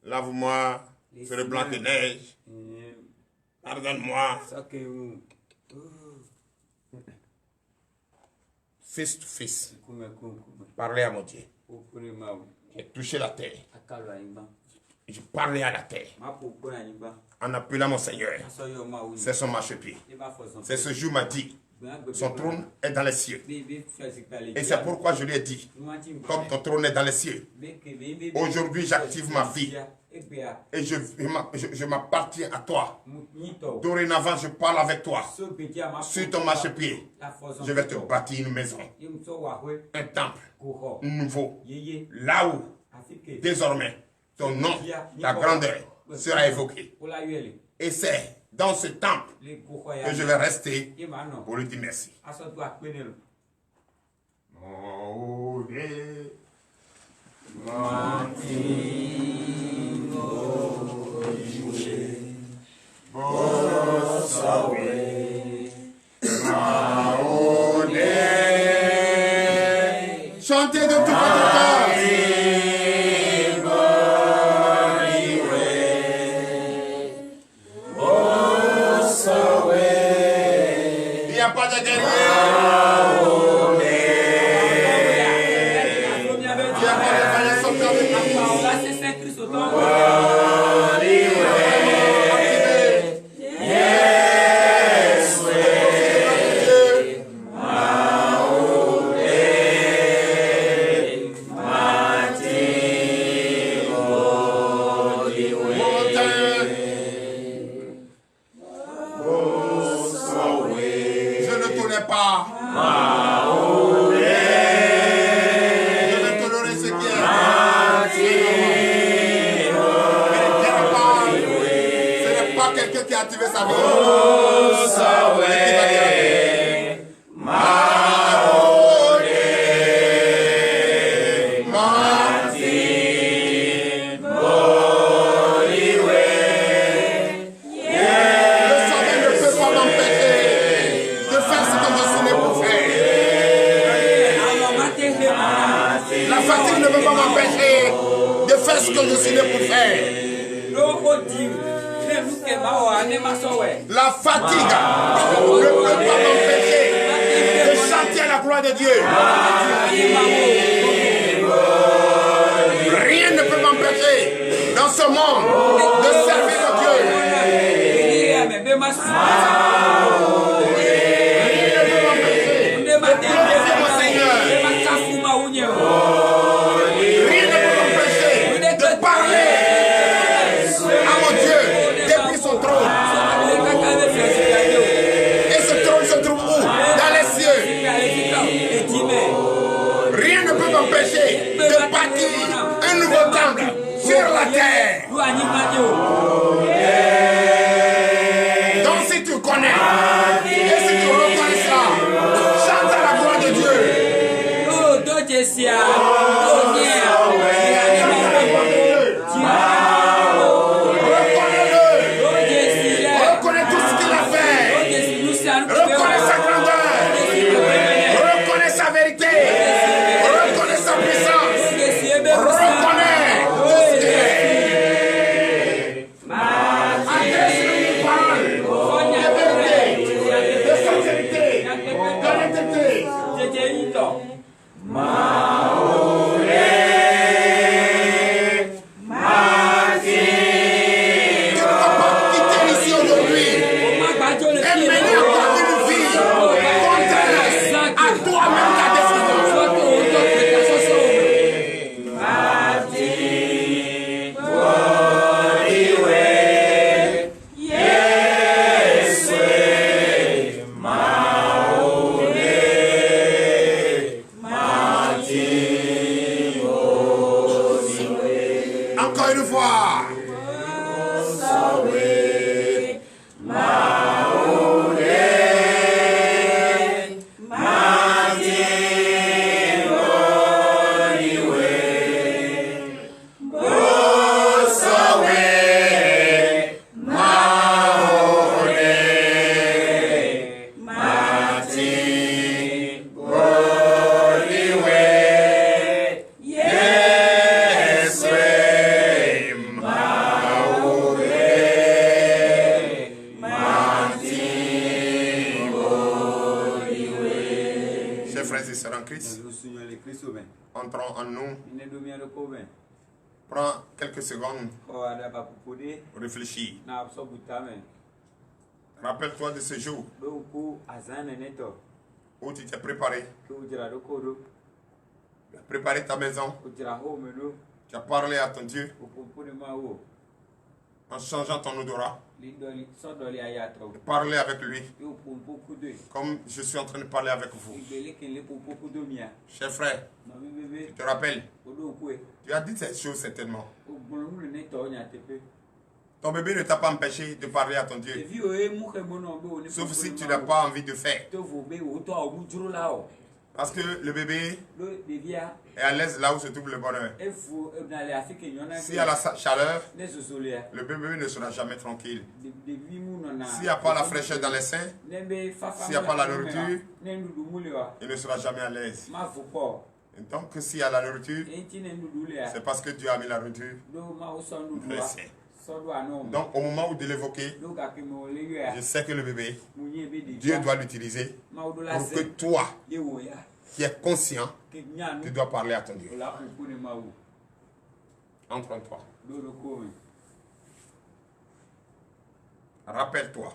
Lave-moi sur le blanc de neige. Pardonne-moi. Face to face. Parler à mon Dieu. J'ai touché la terre. Je parlais à la terre. En appelant mon Seigneur. C'est son marchepied. C'est ce jour m'a dit. Son trône est dans les cieux. Et c'est pourquoi je lui ai dit, comme ton trône est dans les cieux, aujourd'hui j'active ma vie. Et je m'appartiens à toi. Dorénavant, je parle avec toi. Sur ton marchepied, je vais te bâtir une maison. Un temple nouveau. Là où, désormais, ton nom, ta grandeur sera évoquée. Et c'est dans ce temple que je vais rester pour lui dire merci. Chantez de tout votre cœur. Il n'y a pas de guerrier. Yes, entrant en nous. Prends quelques secondes pour réfléchir. Rappelle-toi de ce jour où tu t'es préparé. Tu as préparé ta maison. Tu as parlé à ton Dieu en changeant ton odorat. Parler avec lui comme je suis en train de parler avec vous. Cher frère, tu te rappelles, tu as dit cette chose certainement. Ton bébé ne t'a pas empêché de parler à ton Dieu, sauf si tu n'as pas envie de faire. Parce que le bébé est à l'aise là où se trouve le bonheur. S'il y a la chaleur, le bébé ne sera jamais tranquille. S'il n'y a pas la fraîcheur dans les seins, s'il n'y a pas la nourriture, il ne sera jamais à l'aise. Donc s'il y a la nourriture, c'est parce que Dieu a mis la nourriture dans les seins. Donc au moment où de l'évoquer, je sais que le bébé, Dieu doit l'utiliser pour que toi, qui es conscient, tu dois parler à ton Dieu. Entre en toi. Rappelle-toi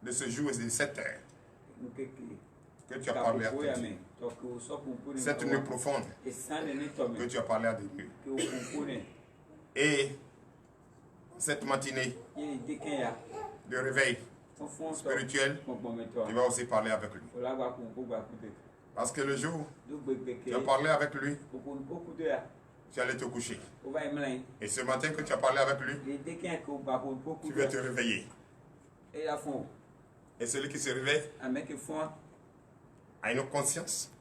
de ce jour et de cette heure que tu as parlé à ton Dieu. Cette nuit profonde que tu as parlé à Dieu. Et cette matinée de réveil spirituel, tu vas aussi parler avec lui. Parce que le jour où tu as parlé avec lui, tu allais te coucher. Et ce matin que tu as parlé avec lui, tu vas te réveiller. Et celui qui se réveille a une conscience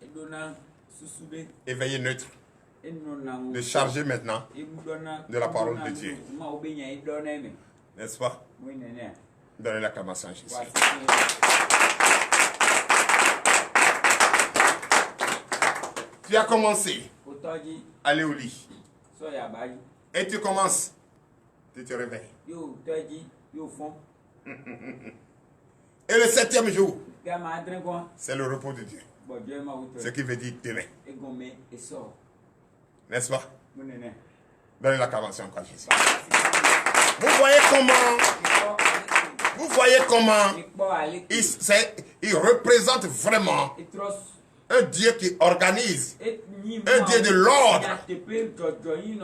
éveillée, neutre, de charger maintenant de la parole de Dieu. N'est-ce pas? Donnez l'acclamation à Jésus. Tu as commencé à aller au lit. Et tu commences. Tu te réveilles. Et le 7e jour, c'est le repos de Dieu. Ce qui veut dire demain. N'est-ce pas? Donnez l'acclamation encore à Jésus. Vous voyez comment il représente vraiment un Dieu qui organise, un Dieu de l'ordre.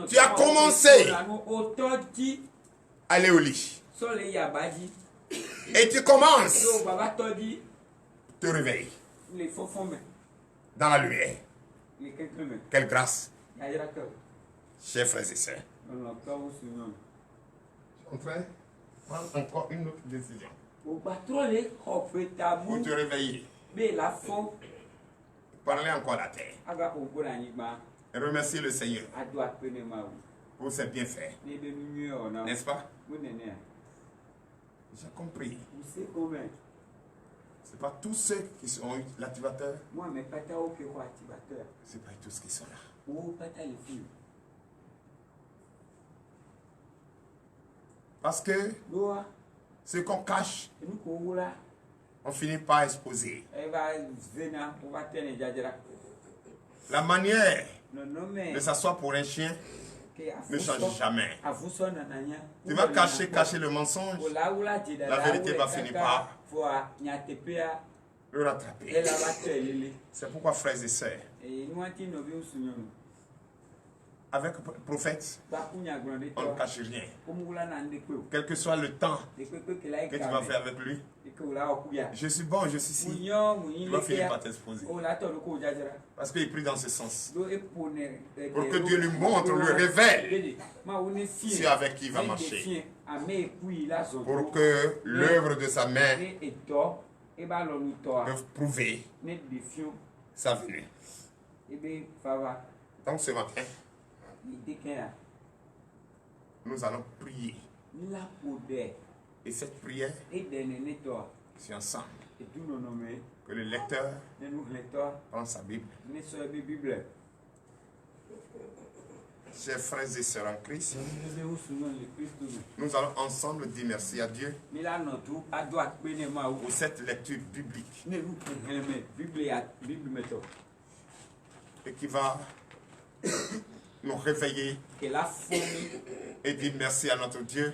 Tu as commencé à aller au lit. Et tu commences te réveiller dans la lumière. Quelle grâce, chers frères et sœurs. Enfin, prends encore une autre décision. Pour te réveiller. Parler encore à la terre. Et remercier le Seigneur pour ses bienfaits. N'est-ce pas? J'ai compris. Ce n'est pas tous ceux qui sont l'activateur. Ce n'est pas tous qui sont là. Parce que ce qu'on cache, on finit par exposer. La manière de s'asseoir pour un chien ne change jamais. Tu vas cacher le mensonge, la vérité va finir par le rattraper. C'est pourquoi, frères et sœurs, avec le prophète, on ne cache rien. Quel que soit le temps que tu vas faire avec lui, je suis bon, je suis ci, tu vas finir par t'exposer. Parce qu'il prie dans ce sens. Pour que Dieu lui montre, lui révèle c'est avec qui il va marcher. Pour que l'œuvre de sa main peut prouver sa venue. Donc ce matin, nous allons prier. Et cette prière, c'est ensemble que le lecteur prend sa Bible. Chers frères et sœurs en Christ, nous allons ensemble dire merci à Dieu pour cette lecture biblique. et qui va nous réveiller et dire merci à notre Dieu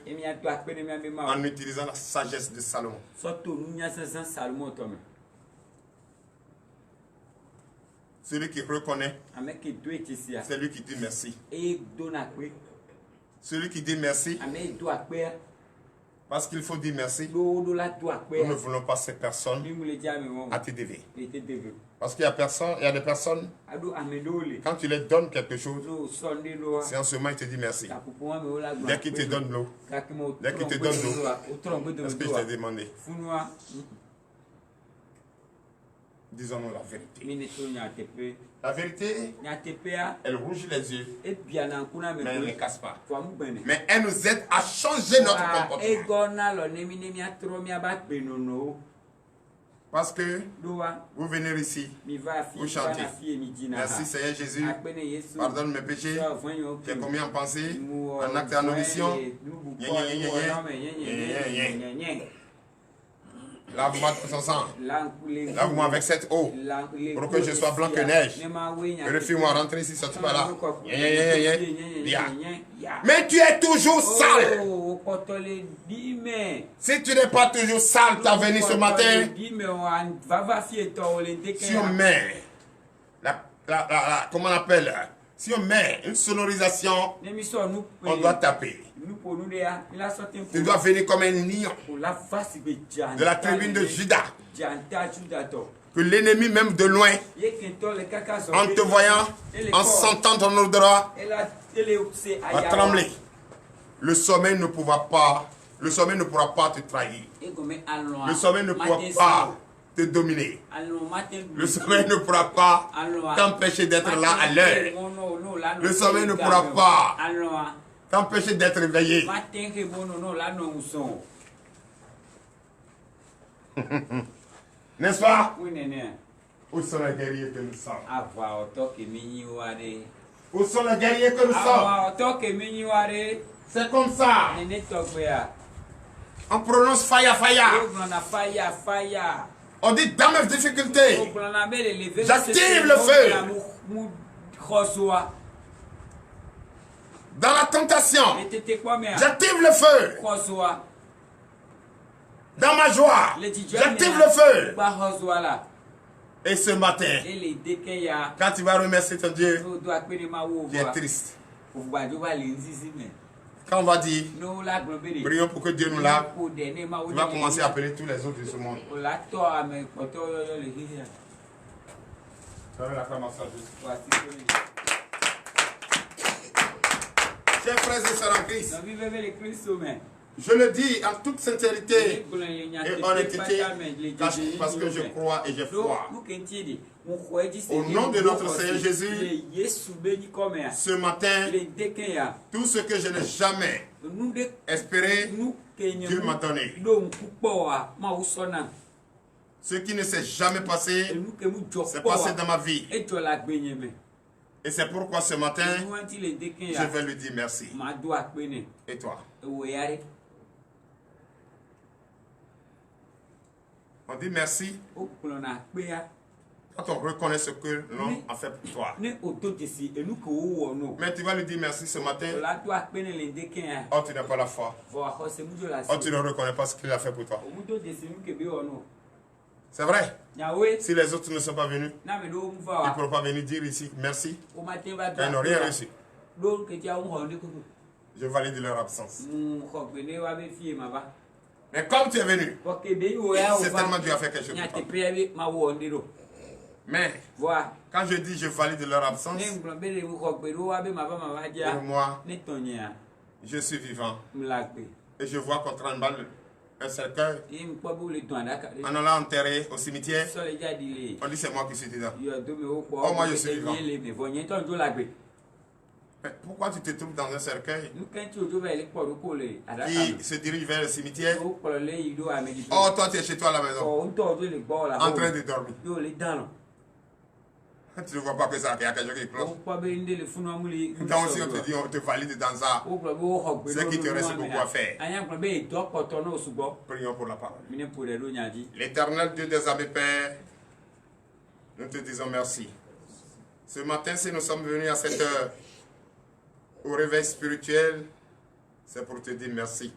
en utilisant la sagesse de Salomon. Celui qui reconnaît, c'est lui qui dit merci. Celui qui dit merci, parce qu'il faut dire merci, nous ne voulons pas ces personnes à te devoir. Parce qu'il y a des personnes, quand tu leur donnes quelque chose, c'est en ce moment qu'ils te disent merci. Dès qu'ils te donnent l'eau, est-ce que je t'ai demandé? Disons-nous la vérité. La vérité, elle rouge les yeux, mais elle ne les casse pas. Mais elle nous aide à changer notre comportement. Parce que vous venez ici, vous chantez. Merci Seigneur Jésus, pardonne mes péchés, j'ai commis en pensée, en acte et en omission. Lave-moi de son sang. Lave-moi avec cette eau. Pour que je sois blanc que neige. Refuse-moi rentrer ici, sortir par là. Mais tu es toujours sale. Si tu n'es pas toujours sale, tu as venu ce matin. Si on met comment on appelle? Si on met une sonorisation, on doit taper. Tu dois venir comme un lion de la tribune de Juda. Que l'ennemi même de loin, en te voyant, en sentant ton odeur, va trembler. Le sommeil ne pourra pas te trahir. Le sommeil ne pourra pas te dominer. Le sommeil ne pourra pas t'empêcher d'être là à l'heure. Le sommeil ne pourra pas t'empêcher d'être éveillé. N'est-ce pas? Où sont les guerriers que nous sommes? Où sont les guerriers que nous sommes? C'est comme ça. On prononce faya faya. On dit dans mes difficultés, j'active le feu. Dans la tentation, j'active le feu. Dans ma joie, j'active le feu. Et ce matin, quand tu vas remercier ton Dieu, tu es triste. Quand on va dire, prions pour que Dieu nous lave, tu vas commencer à appeler tous les autres de ce monde. Chers frères et sœurs en Christ, je le dis en toute sincérité et honnêteté parce que je crois et j'ai foi. Au nom de notre Seigneur Jésus, ce matin, tout ce que je n'ai jamais espéré, Dieu m'a donné. Ce qui ne s'est jamais passé, c'est passé dans ma vie. Et c'est pourquoi ce matin, je vais lui dire merci. Et toi? On dit merci quand on reconnaît ce que l'on a fait pour toi. Mais tu vas lui dire merci ce matin. Oh, tu n'as pas la foi. Oh, tu ne reconnais pas ce qu'il a fait pour toi. C'est vrai. Si les autres ne sont pas venus, ils ne pourront pas venir dire ici merci. Ils n'ont rien reçu. Je valide leur absence. Mais comme tu es venu, certainement Dieu a fait quelque chose pour toi. Mais quand je dis je valide leur absence, pour moi, je suis vivant. Et je vois qu'on tremble un cercueil. En allant enterrer au cimetière, on dit c'est moi qui suis dedans. Oh, moi je suis vivant. Mais pourquoi tu te trouves dans un cercueil qui se dirige vers le cimetière? Oh, toi tu es chez toi à la maison, en train de dormir. Tu ne vois pas que ça, qu'il y a quelque chose qui cloche. Donc si on te dit, on te valide dans ça, c'est qu'il te reste beaucoup à faire. Prions pour la parole. L'Éternel Dieu des armées, Père, nous te disons merci. Ce matin, si nous sommes venus à cette heure au réveil spirituel, c'est pour te dire merci.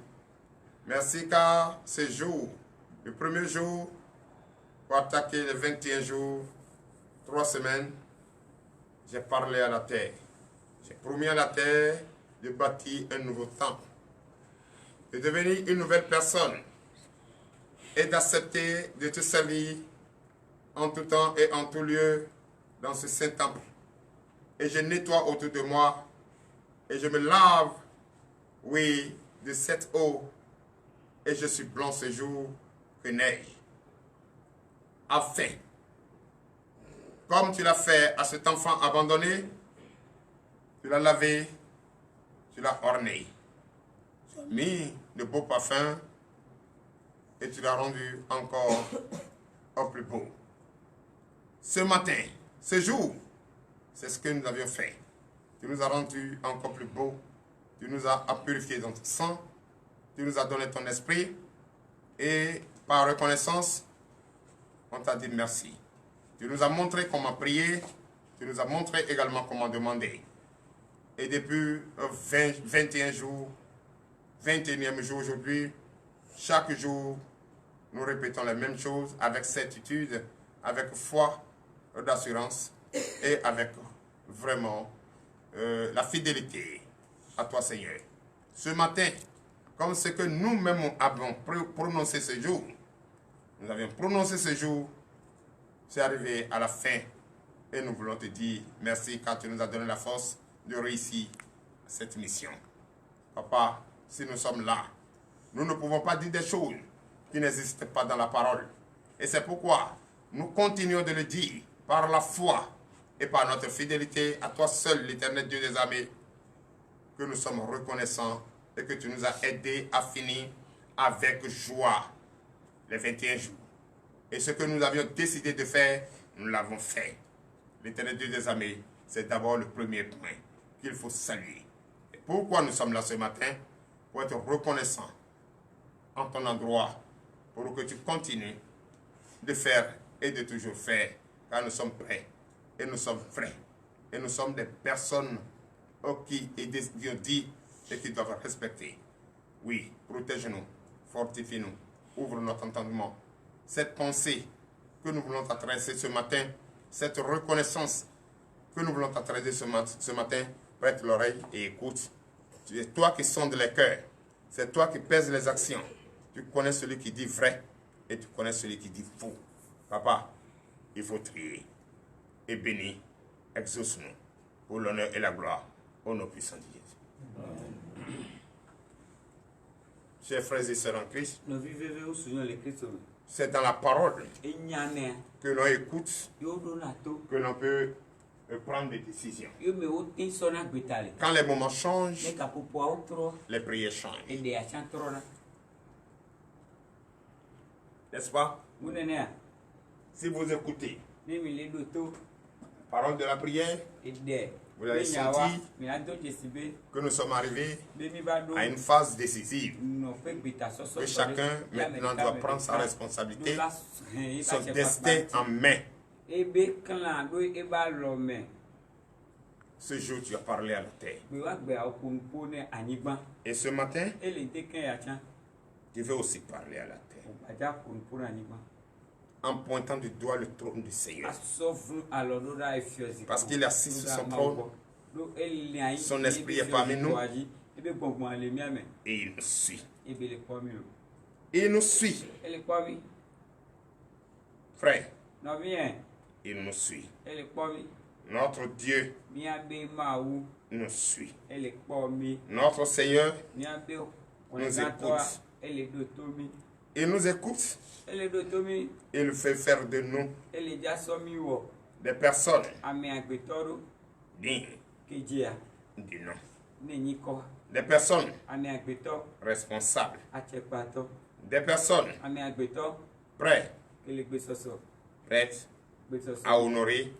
Merci car ce jour, le premier jour, pour attaquer les 21 jours, 3 semaines, j'ai parlé à la terre. J'ai promis à la terre de bâtir un nouveau temple, de devenir une nouvelle personne et d'accepter de te servir en tout temps et en tout lieu dans ce saint temple. Et je nettoie autour de moi et je me lave, oui, de cette eau et je suis blanc ce jour que neige. Afin, comme tu l'as fait à cet enfant abandonné, tu l'as lavé, tu l'as orné, tu as mis de beaux parfums et tu l'as rendu encore au plus beau. Ce matin, ce jour, c'est ce que nous avions fait. Tu nous as rendu encore plus beau, tu nous as purifié dans ton sang, tu nous as donné ton esprit et par reconnaissance, on t'a dit merci. Tu nous as montré comment prier, tu nous as montré également comment demander. Et depuis 21 jours, 21e jour aujourd'hui, chaque jour, nous répétons les mêmes choses avec certitude, avec foi, d'assurance et avec vraiment la fidélité à toi Seigneur. Ce matin, comme ce que nous-mêmes avons prononcé ce jour, nous avions prononcé ce jour, c'est arrivé à la fin et nous voulons te dire merci car tu nous as donné la force de réussir cette mission. Papa, si nous sommes là, nous ne pouvons pas dire des choses qui n'existent pas dans la parole. Et c'est pourquoi nous continuons de le dire par la foi et par notre fidélité à toi seul, l'Éternel Dieu des armées, que nous sommes reconnaissants et que tu nous as aidés à finir avec joie les 21 jours. Et ce que nous avions décidé de faire, nous l'avons fait. L'Éternel Dieu des armées, c'est d'abord le premier point qu'il faut saluer. Et pourquoi nous sommes là ce matin? Pour être reconnaissants en ton endroit, pour que tu continues de faire et de toujours faire, car nous sommes prêts et nous sommes vrais. Et nous sommes des personnes qui dit et qui doivent respecter. Oui, protège-nous, fortifie-nous, ouvre notre entendement. Cette pensée que nous voulons t'adresser ce matin, cette reconnaissance que nous voulons t'adresser ce matin, prête l'oreille et écoute. C'est toi qui sondes les cœurs, c'est toi qui pèses les actions. Tu connais celui qui dit vrai et tu connais celui qui dit faux. Papa, il faut trier et bénir, exauce-nous pour l'honneur et la gloire au nom puissant de Jésus. Chers frères et sœurs en Christ, c'est dans la parole que l'on écoute, que l'on peut prendre des décisions. Quand les moments changent, les prières changent. N'est-ce pas? Si vous écoutez la parole de la prière, vous avez senti que nous sommes arrivés à une phase décisive. Que chacun maintenant doit prendre sa responsabilité, son destin en main. Ce jour, tu as parlé à la terre. Et ce matin, tu veux aussi parler à la terre. En pointant du doigt le trône du Seigneur. Parce qu'il est assis sur son trône. Son esprit est parmi nous. Et il nous suit. Il nous suit. Frère, il nous suit. Notre Dieu nous suit. Notre Seigneur nous écoute. Il nous écoute. Il fait faire de nous des personnes dignes du nom. Des personnes responsables. Des personnes prêtes à honorer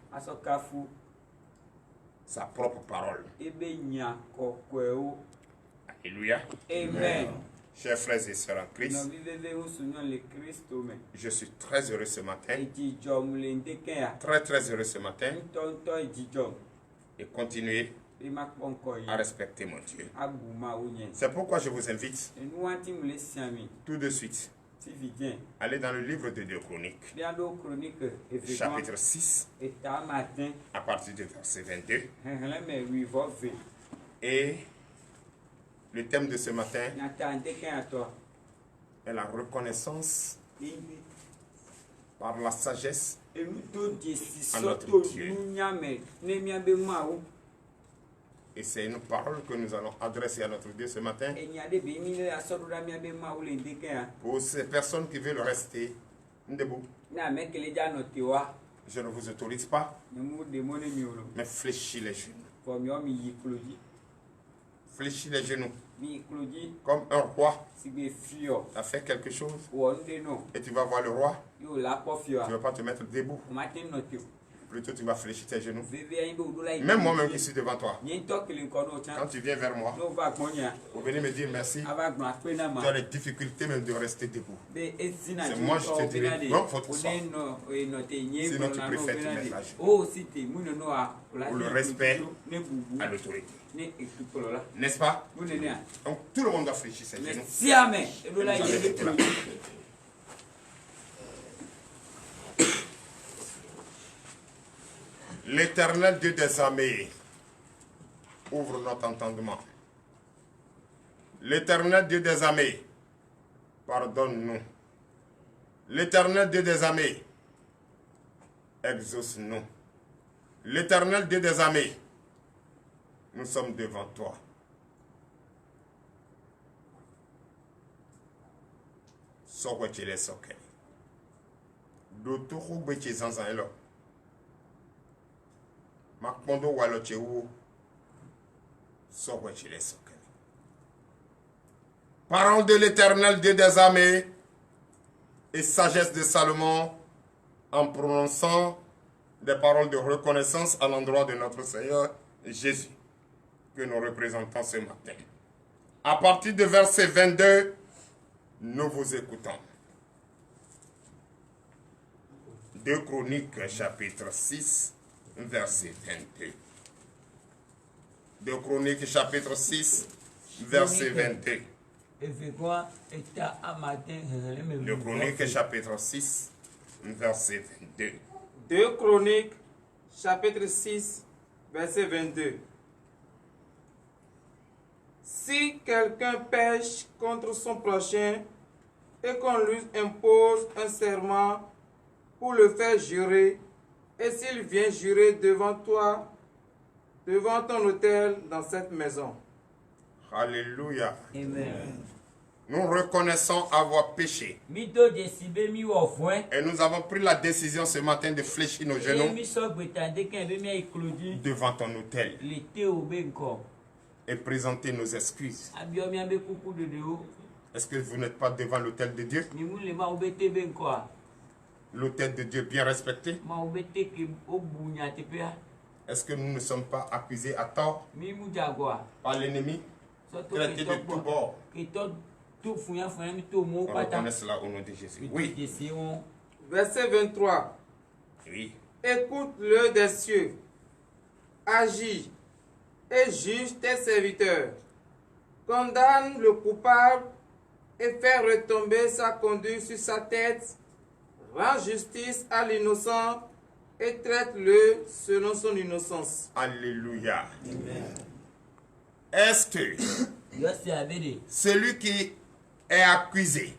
sa propre parole. Alléluia. Amen. Chers frères et sœurs en Christ, je suis très heureux ce matin, très heureux ce matin, et continuer à respecter mon Dieu. C'est pourquoi je vous invite tout de suite à aller dans le livre de 2 Chroniques, chapitre 6, à partir du verset 22. Et le thème de ce matin est la reconnaissance par la sagesse à notre Dieu. Et c'est une parole que nous allons adresser à notre Dieu ce matin pour ces personnes qui veulent rester debout. Je ne vous autorise pas, mais fléchis les genoux. Fléchis les genoux. Comme un roi a fait quelque chose et tu vas voir le roi, tu ne vas pas te mettre debout. Plutôt tu vas fléchir tes genoux. Même moi-même qui suis devant toi, quand tu viens vers moi, vous venez me dire merci, tu as les difficultés même de rester debout. C'est moi je te dirai, non, faut t'asseoir. Sinon tu préfères te mettre à genoux. Pour le respect à l'autorité. N'est-ce pas? Donc tout le monde doit fléchir ses genoux. L'Éternel Dieu des armées ouvre notre entendement. L'Éternel Dieu des armées pardonne-nous. L'Éternel Dieu des armées exauce-nous. L'Éternel Dieu des armées, nous sommes devant toi. Sokwe soke. Dotuku beche zanzan elo. Makpondo walo chewu. Sokwe soke. Parole de l'Éternel Dieu des armées et sagesse de Salomon en prononçant des paroles de reconnaissance à l'endroit de notre Seigneur Jésus que nous représentons ce matin. À partir du verset 22, nous vous écoutons. 2 Chroniques, chapitre 6, verset 22. 2 Chroniques, chapitre 6, verset 22. 2 Chroniques, chapitre 6, verset 22. 2 Chroniques, chapitre 6, verset 22. Si quelqu'un pêche contre son prochain et qu'on lui impose un serment pour le faire jurer, et s'il vient jurer devant toi, devant ton autel dans cette maison. Alléluia. Amen. Nous reconnaissons avoir péché. Et nous avons pris la décision ce matin de fléchir nos genoux devant ton autel et présenter nos excuses. Est-ce que vous n'êtes pas devant l'autel de Dieu? L'autel de Dieu bien respecté? Est-ce que nous ne sommes pas accusés à tort par l'ennemi, traités de tous bords? On reconnaît cela au nom de Jésus. Oui. Verset 23. Oui. Écoute-le des cieux, agis et juge tes serviteurs. Condamne le coupable et fais retomber sa conduite sur sa tête. Rends justice à l'innocent et traite-le selon son innocence. Alléluia. Amen. Est-ce que celui qui est accusé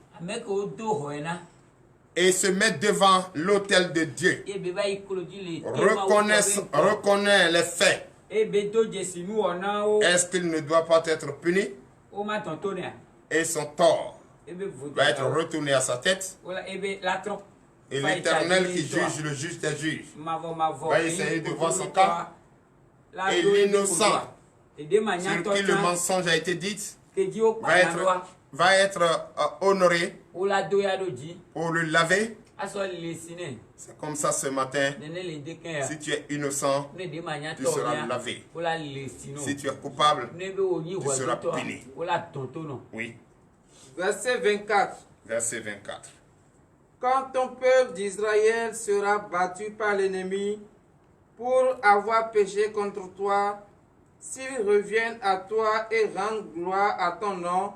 et se met devant l'autel de Dieu reconnaît les faits, est-ce qu'il ne doit pas être puni et son tort va être retourné à sa tête? Et l'Éternel qui juge le juge des juges va essayer de voir son cas, et l'innocent sur qui le mensonge a été dit va être honoré pour le laver. C'est comme ça ce matin. Si tu es innocent, tu seras lavé. Si tu es coupable, tu seras puni. Oui. Verset 24. Verset 24. Quand ton peuple d'Israël sera battu par l'ennemi pour avoir péché contre toi, s'ils reviennent à toi et rendent gloire à ton nom,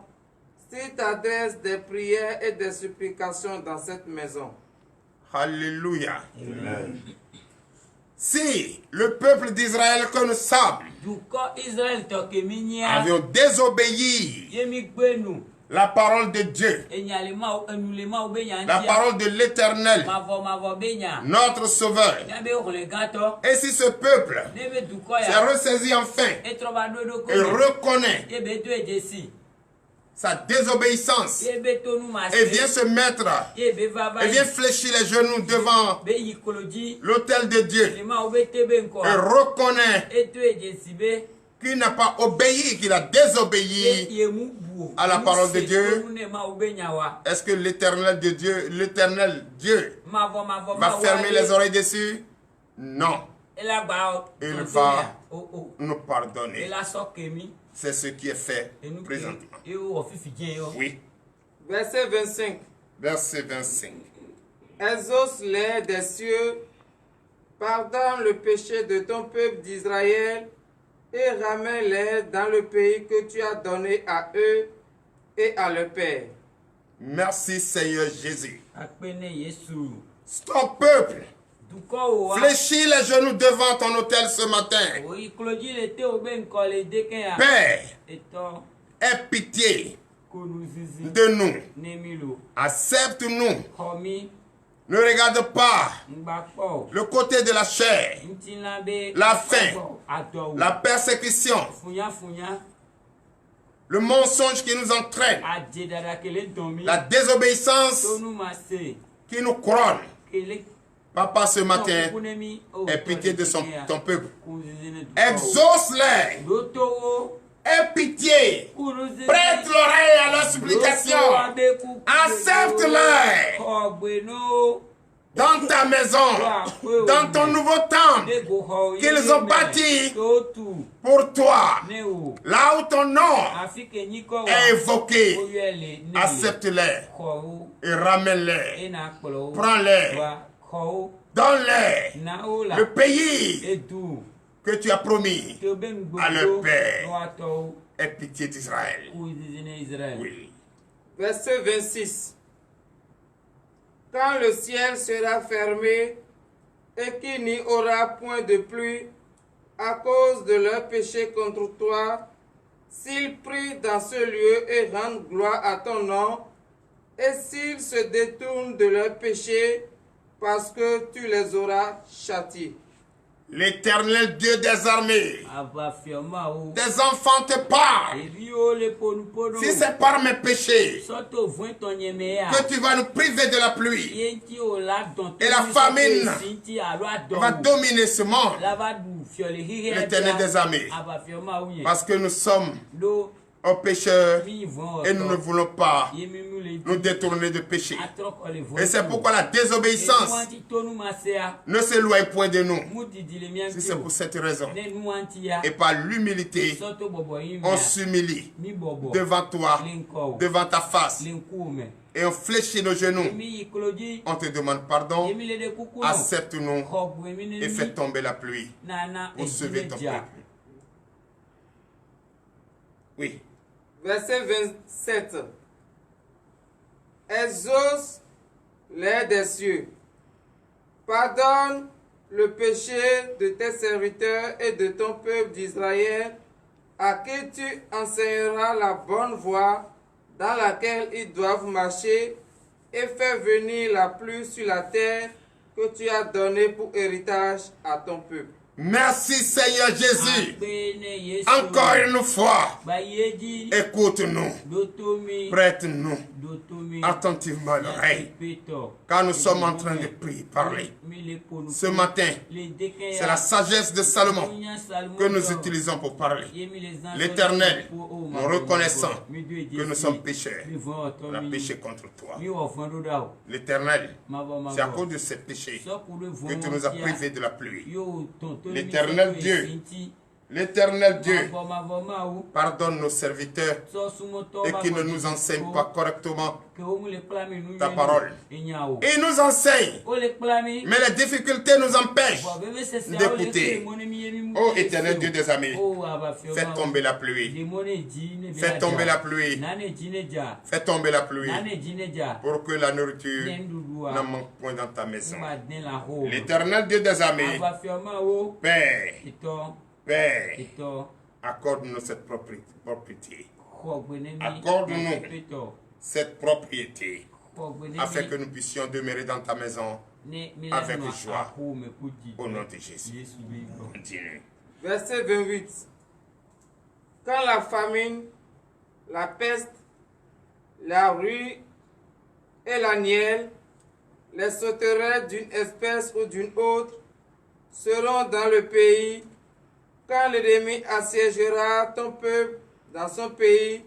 s'ils t'adressent des prières et des supplications dans cette maison. Alléluia. Amen. Si le peuple d'Israël que nous sommes avions désobéi la parole de Dieu, la parole de l'Éternel, notre Sauveur, et si ce peuple s'est ressaisi enfin et reconnaît sa désobéissance et vient se mettre et vient fléchir les genoux devant l'autel de Dieu et reconnaît qu'il n'a pas obéi, qu'il a désobéi à la parole de Dieu, est-ce que l'Éternel Dieu va fermer les oreilles dessus? Non. Il va nous pardonner. C'est ce qui est fait présentement. Oui. Verset 25. Verset 25. Exauce-les des cieux, pardonne le péché de ton peuple d'Israël et ramène-les dans le pays que tu as donné à eux et à leur père. Merci Seigneur Jésus. Ton peuple fléchis les genoux devant ton autel ce matin. Père, aie pitié de nous. Accepte-nous. Ne regarde pas le côté de la chair, la faim, la persécution, le mensonge qui nous entraîne, la désobéissance qui nous couronne. Papa, ce matin, aie pitié de ton peuple. Exauce-les. Aie pitié. Prête l'oreille à leurs supplications. Accepte-les dans ta maison, dans ton nouveau temple qu'ils ont bâti pour toi. Là où ton nom est évoqué, accepte-les et ramène-les. Prends-les. Donne-les le pays que tu as promis à leur père. Aie pitié d'Israël. Oui. Verset 26. Quand le ciel sera fermé et qu'il n'y aura point de pluie à cause de leur péché contre toi, s'ils prient dans ce lieu et rendent gloire à ton nom, et s'ils se détournent de leur péché, parce que tu les auras châtiés. L'Éternel Dieu des armées, tes enfants te parlent. Si c'est par mes péchés que tu vas nous priver de la pluie et la famine va dominer ce monde, l'Éternel des armées, parce que nous sommes aux pécheurs et nous ne voulons pas nous détourner de péché. Et c'est pourquoi la désobéissance ne s'éloigne point de nous. Si c'est pour cette raison, et par l'humilité, on s'humilie devant toi, devant ta face, et on fléchit nos genoux. On te demande pardon, accepte-nous et fais tomber la pluie pour sauver ton peuple. Oui. Verset 27. Exauce-les des cieux. Pardonne le péché de tes serviteurs et de ton peuple d'Israël, à qui tu enseigneras la bonne voie dans laquelle ils doivent marcher, et fais venir la pluie sur la terre que tu as donnée pour héritage à ton peuple. Merci Seigneur Jésus. Encore une fois, écoute-nous, prête-nous attentivement l'oreille, car nous sommes en train de prier, parler. Ce matin, c'est la sagesse de Salomon que nous utilisons pour parler. L'Éternel, nous reconnaissons que nous sommes pécheurs. On a péché contre toi. L'Éternel, c'est à cause de ces péchés que tu nous as privés de la pluie. L'Éternel Dieu, L'Éternel Dieu pardonne nos serviteurs et qui ne nous enseignent pas correctement ta parole. Il nous enseigne, mais les difficultés nous empêchent d'écouter. Ô Éternel Dieu des armées, fais tomber la pluie. Fais tomber la pluie. Fais tomber la pluie pour que la nourriture ne manque point dans ta maison. L'Éternel Dieu des armées, Père, Père, accorde-nous cette propriété. Accorde-nous cette propriété afin que nous puissions demeurer dans ta maison avec joie. Au nom de Jésus. Continue. Verset 28. Quand la famine, la peste, la rue et la nielle, les sauterelles d'une espèce ou d'une autre seront dans le pays, quand l'ennemi assiégera ton peuple dans son pays,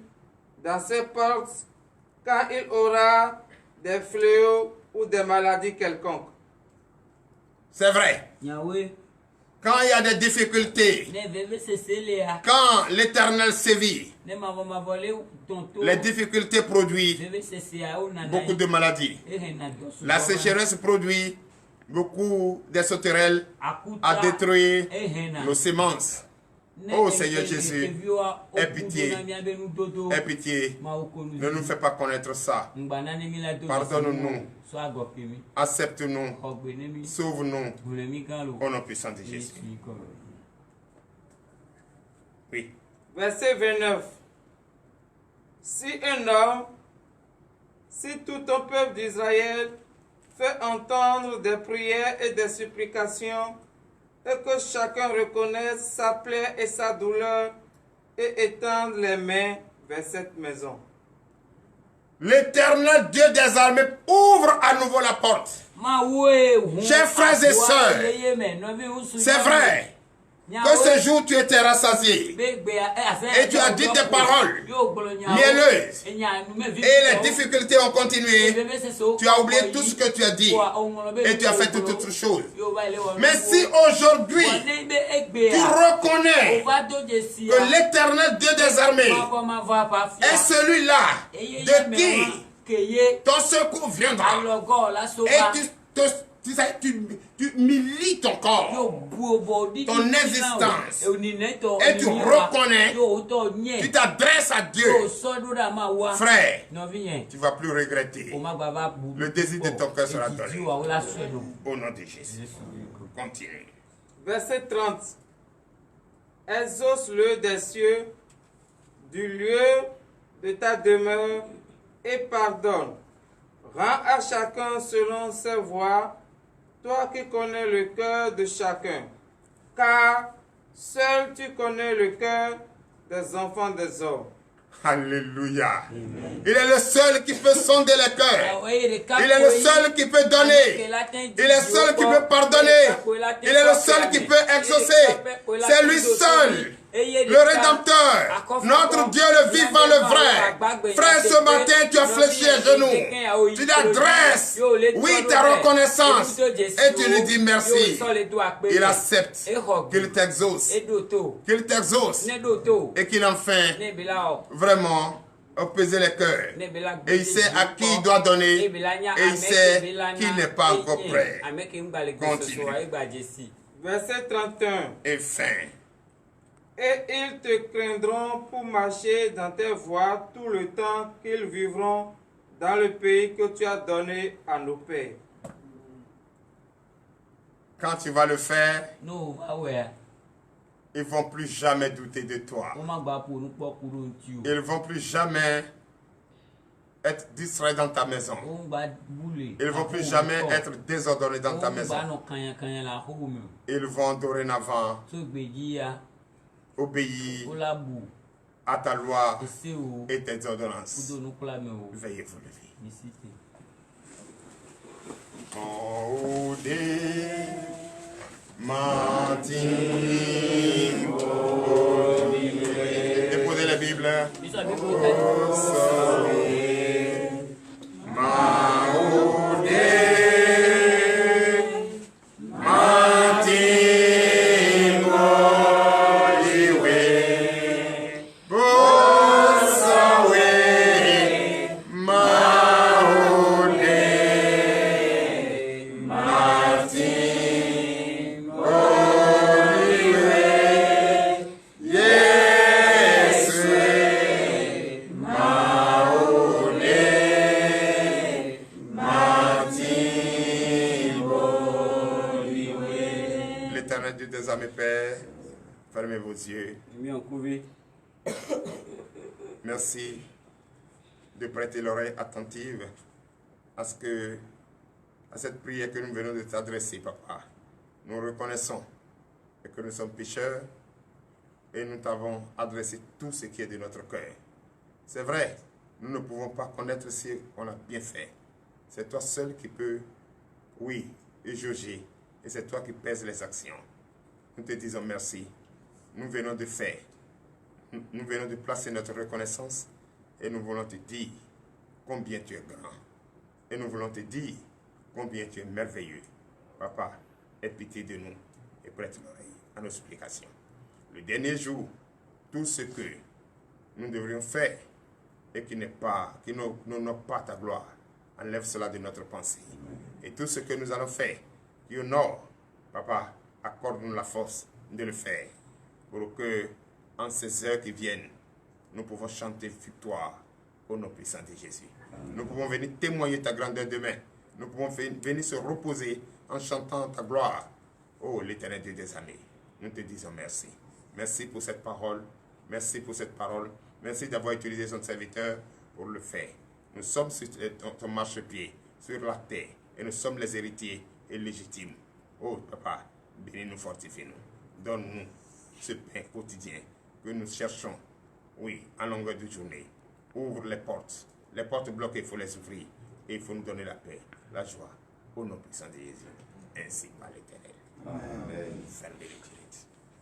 dans ses portes, quand il aura des fléaux ou des maladies quelconques. C'est vrai. Quand il y a des difficultés, quand l'Éternel sévit, les difficultés produisent beaucoup de maladies. La sécheresse produit beaucoup de sauterelles à détruire nos semences. Oh Seigneur Jésus, aie pitié, aie pitié, ne nous fais pas connaître ça. Pardonne-nous, accepte-nous, sauve-nous, au nom puissant de Jésus. Oui. Verset 29. Si un homme, si tout ton peuple d'Israël fait entendre des prières et des supplications, et que chacun reconnaisse sa plaie et sa douleur, et étende les mains vers cette maison. L'Éternel Dieu des armées ouvre à nouveau la porte. Chers frères et sœurs, c'est vrai que ce jour tu étais rassasié et tu as dit des paroles mielleuses et les difficultés ont continué. Tu as oublié tout ce que tu as dit et tu as fait toute autre chose. Mais si aujourd'hui tu reconnais que l'Éternel Dieu des armées est celui-là de qui ton secours viendra et tu milites ton corps, ton existence, et tu reconnais, tu t'adresses à Dieu. Frère, tu ne vas plus regretter. Le désir de ton cœur sera donné. Au nom de Jésus. Continue. Verset 30. Exauce-le des cieux, du lieu de ta demeure, et pardonne. Rends à chacun selon ses voies, toi qui connais le cœur de chacun, car seul tu connais le cœur des enfants des hommes. Alléluia. Il est le seul qui peut sonder les cœurs. Il est le seul qui peut donner. Il est le seul qui peut pardonner. Il est le seul qui peut exaucer. C'est lui seul, le Rédempteur, notre Dieu, le vivant, le vrai. Frère, ce matin, tu as fléchi les genoux. Tu t'adresses, oui, ta reconnaissance. Et tu lui dis merci. Il accepte qu'il t'exauce. Qu'il t'exauce. Et qu'il enfin, vraiment, apaiser les cœurs. Et il sait à qui il doit donner. Et il sait qui n'est pas encore prêt. Continue. Verset 31. Et fin. Et ils te craindront pour marcher dans tes voies tout le temps qu'ils vivront dans le pays que tu as donné à nos pères. Quand tu vas le faire, ils ne vont plus jamais douter de toi. Ils ne vont plus jamais être distraits dans ta maison. Ils ne vont plus jamais être désordonnés dans ta maison. Ils vont dorénavant obéir à ta loi et tes ordonnances. Veuillez vous lever. Oh, déposez la Bible. yeux. Merci de prêter l'oreille attentive à cette prière que nous venons de t'adresser, papa. Nous reconnaissons que nous sommes pécheurs et nous t'avons adressé tout ce qui est de notre cœur. C'est vrai, nous ne pouvons pas connaître si on a bien fait. C'est toi seul qui peux, oui, juger. Et c'est toi qui pèses les actions. Nous te disons merci. Nous venons de faire. Nous venons de placer notre reconnaissance et nous voulons te dire combien tu es grand. Et nous voulons te dire combien tu es merveilleux. Papa, aie pitié de nous et prête l'oreille à nos explications. Le dernier jour, tout ce que nous devrions faire et qui n'honore pas ta gloire, enlève cela de notre pensée. Et tout ce que nous allons faire qui honore, papa, accorde-nous la force de le faire pour que, en ces heures qui viennent, nous pouvons chanter victoire au nom puissant de Jésus. Nous pouvons venir témoigner ta grandeur demain. Nous pouvons venir se reposer en chantant ta gloire. Oh, l'Éternel Dieu des armées, nous te disons merci. Merci pour cette parole. Merci pour cette parole. Merci d'avoir utilisé son serviteur pour le faire. Nous sommes sur ton marchepied, sur la terre, et nous sommes les héritiers et légitimes. Oh, papa, bénis-nous, fortifie-nous. Donne-nous ce pain quotidien que nous cherchons, oui, en longueur de journée. Ouvre les portes. Les portes bloquées, il faut les ouvrir. Et il faut nous donner la paix, la joie, au nom puissant de Jésus. Ainsi par l'Éternel. Amen. Fermez les yeux.